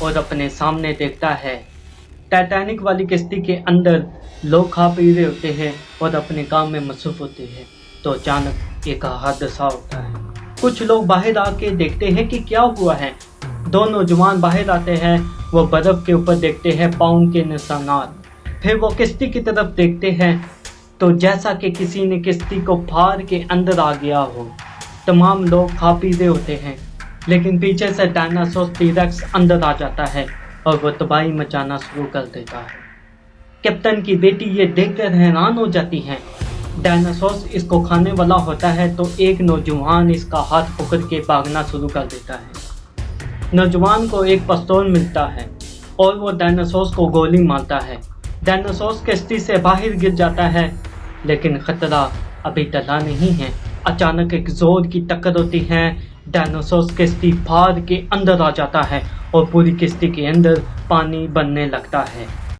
और अपने सामने देखता है टाइटैनिक वाली किश्ती के अंदर लोग खा पी रहे होते हैं और अपने काम में मसरूफ होते हैं। तो अचानक एक हादसा होता है। कुछ लोग बाहर आके देखते हैं कि क्या हुआ है। दो नौजवान बाहर आते हैं, वो बर्फ के ऊपर देखते हैं पाँव के निशानात। फिर वो किश्ती की तरफ देखते हैं तो जैसा कि किसी ने किश्ती को फाड़ के अंदर आ गया हो। तमाम लोग खा पी रहे होते हैं, लेकिन पीछे से डायनासोर टी-रेक्स अंदर आ जाता है और वो तबाही मचाना शुरू कर देता है। कैप्टन की बेटी ये देखकर हैरान हो जाती है। डायनासोर इसको खाने वाला होता है तो एक नौजवान इसका हाथ पकड़ के भागना शुरू कर देता है। नौजवान को एक पिस्तौल मिलता है और वो डायनासोर को गोली मारता है। डायनासोर किश्ती से बाहर गिर जाता है, लेकिन खतरा अभी टला नहीं है। अचानक एक जोर की टक्कर होती है। डायनासोर किश्ती फाड़ के अंदर आ जाता है और पूरी किश्ती के अंदर पानी बनने लगता है।